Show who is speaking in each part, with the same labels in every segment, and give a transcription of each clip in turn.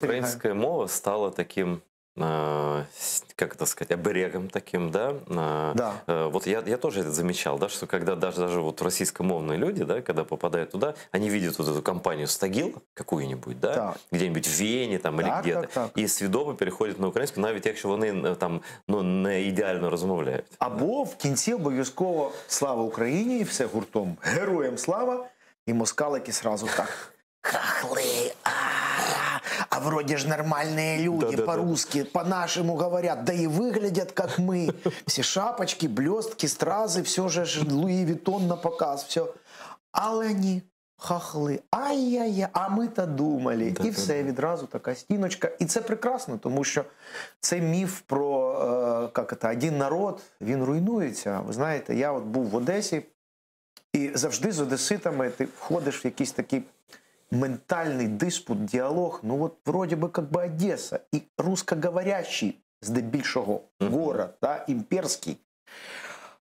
Speaker 1: Украинская мова стала таким, как это сказать, оберегом таким, да?
Speaker 2: Да.
Speaker 1: Вот я тоже это замечал, да, что когда даже вот российскомовные люди, да, когда попадают туда, они видят вот эту компанию «Стагил» какую-нибудь, да,
Speaker 2: Так.
Speaker 1: где-нибудь в Вене там, или
Speaker 2: Так,
Speaker 1: где-то,
Speaker 2: так, так.
Speaker 1: і свідомо переходять на українську, навіть якщо вони там, ну, не ідеально розмовляють.
Speaker 2: Або в кінці обов'язково «Слава Україні» і все гуртом «Героям слава» і москалики сразу так. Хахлы, а вроде ж нормальные люди,
Speaker 1: Да-да-да.
Speaker 2: по-русски, по-нашему говорят, да и выглядят как мы. Все шапочки, блестки, стразы, все же ж Луи Виттон на показ, все. Але они хахли, ай-яй-яй, а ми-то думали.
Speaker 1: Да-да-да.
Speaker 2: І все, відразу така стіночка. І це прекрасно, тому що цей міф про один народ, він руйнується. Ви знаєте, я от був в Одесі, і завжди з одеситами ти входиш в якийсь такий ментальний диспут, діалог. Ну от вроді би як би Одеса і русскоговорящий здебільшого город, да, імперський.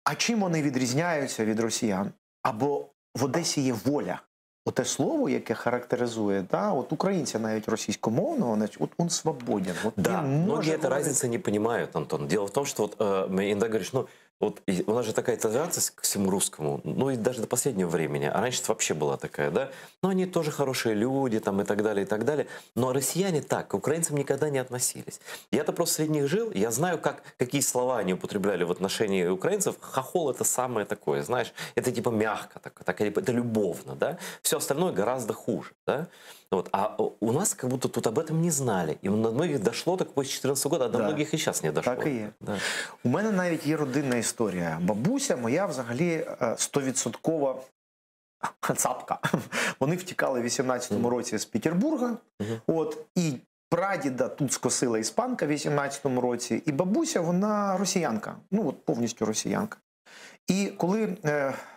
Speaker 2: А чим вони відрізняються від росіян? Або в Одесі є воля. Оте слово, яке характеризує, да, от українця навіть російськомовного, от він свободен. Вот
Speaker 1: Да,
Speaker 2: він може
Speaker 1: многие эту
Speaker 2: говорити.
Speaker 1: разницу не понимают, Антон. Дело в том, что вот иногда говоришь, ну, вот у нас же такая толерантность к всему русскому, ну и даже до последнего времени, а раньше вообще была такая, да, ну они тоже хорошие люди там и так далее, но россияне так, к украинцам никогда не относились. Я-то просто среди них жил, я знаю, какие слова они употребляли в отношении украинцев. Хохол — это самое такое, знаешь, это типа мягко, это любовно, да, все остальное гораздо хуже, да. Вот. А у нас как будто тут об этом не знали. И на многих дошло так после 2014 года, а до
Speaker 2: Да.
Speaker 1: многих и сейчас не дошло.
Speaker 2: Так і є.
Speaker 1: Да.
Speaker 2: У мене навіть є родинна історія. Бабуся моя взагалі 100% цапка. Вони втікали в 18-му році з Петербурга. От, і прадіда тут скосила іспанка в 18-му році. І бабуся, вона росіянка. Ну, от повністю росіянка. І коли,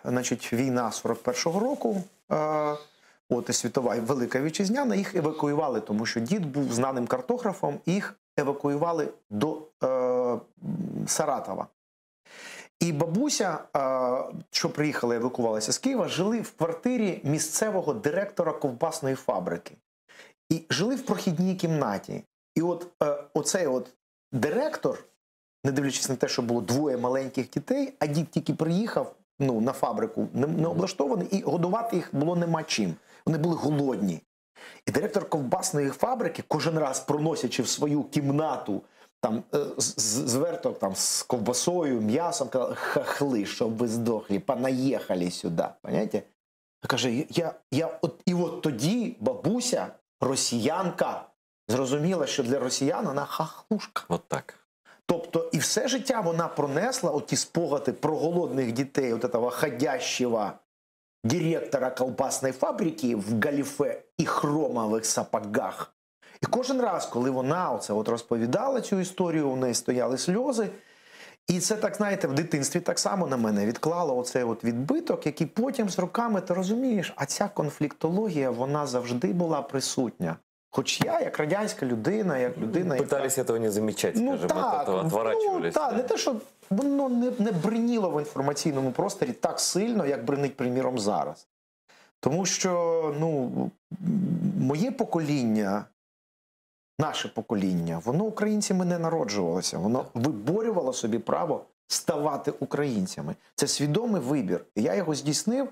Speaker 2: значить, війна 41-го року, от і світова і Велика Вітчизняна, їх евакуювали, тому що дід був знаним картографом, і їх евакуювали до Саратова. І бабуся, що приїхала, евакувалася з Києва, жили в квартирі місцевого директора ковбасної фабрики. І жили в прохідній кімнаті. І от оцей от директор, не дивлячись на те, що було двоє маленьких дітей, а дід тільки приїхав, ну, на фабрику, не облаштований, і годувати їх було нема чим. Вони були голодні. І директор ковбасної фабрики, кожен раз проносячи в свою кімнату там зверток там з ковбасою, м'ясом, казав: хахли, щоб ви здохли, понаїхали сюди. Понимаєте? Каже, і от тоді бабуся, росіянка, зрозуміла, що для росіян вона хахлушка.
Speaker 1: Вот так.
Speaker 2: Тобто і все життя вона пронесла оті спогади про голодних дітей, от этого ходящего директора колбасної фабрики в галіфе і хромових сапогах. І кожен раз, коли вона оце от розповідала цю історію, у неї стояли сльози. І це, так знаєте, в дитинстві так само на мене відклало оцей от відбиток, який потім з роками, ти розумієш, а ця конфліктологія, вона завжди була присутня. Хоч я, як радянська людина, як людина...
Speaker 1: Пытались этого не замечать, скажем, от этого отворачивались.
Speaker 2: Ну, так, не те, що воно не бриніло в інформаційному просторі так сильно, як бринить, приміром, зараз. Тому що, ну, моє покоління, наше покоління, воно українцями не народжувалося. Воно виборювало собі право ставати українцями. Це свідомий вибір. І я його здійснив,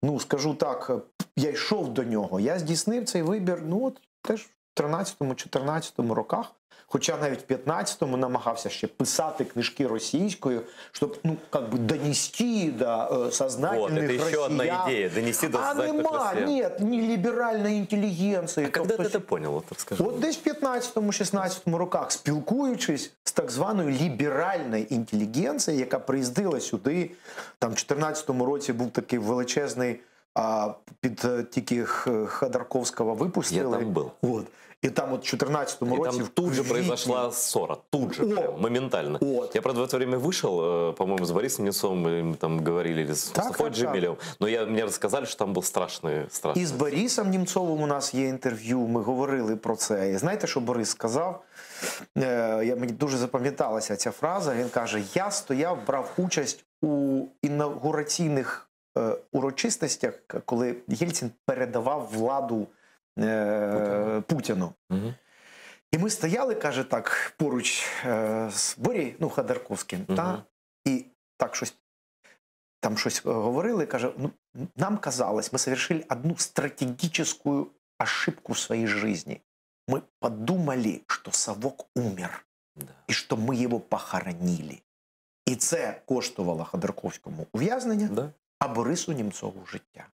Speaker 2: ну, скажу так, я йшов до нього. Я здійснив цей вибір, ну, от, теж в 13-14 роках. Хоча навіть в 15-му намагався ще писати книжки російською, щоб, ну, как бы донести до сознательных
Speaker 1: Вот, это еще одна
Speaker 2: россиян.
Speaker 1: идея, донести до сознательных россиян.
Speaker 2: Нет, не либеральной інтелігенції.
Speaker 1: А когда ты это понял, вот расскажи?
Speaker 2: От десь в 15-16 роках, спілкуючись з так званою ліберальною інтелігенцією, яка приїздила сюди, там в 14-му році був такий величезний, під тільки Ходорковського випустили.
Speaker 1: Я там был.
Speaker 2: От. І там от в 14-му році...
Speaker 1: Там тут же произошла ссора, тут же, прям, моментально. Я, правда, в это время вышел, по-моему, с Борисом Немцовым, мы там говорили, или с Мустафой Джемилевым, но мне рассказали, что там был страшный.
Speaker 2: І з Борисом Немцовим у нас є інтерв'ю, ми говорили про це. І знаєте, що Борис сказав? Мені дуже запам'яталася ця фраза. Він каже, я стояв, брав участь у інаугураційних урочистостях, коли Єльцин передавав владу Путіну.
Speaker 1: Мгм.
Speaker 2: І ми стояли, каже, так, поруч з Борєю, ну, Ходорковським, та, і так щось, там щось говорили, каже, ну, нам казалось, мы совершили одну стратегическую ошибку в своей жизни. Мы подумали, что совок умер,
Speaker 1: Да.
Speaker 2: і що ми його похоронили. І це коштувало Ходорковському ув'язнення,
Speaker 1: Да.
Speaker 2: а Борису Німцову життя.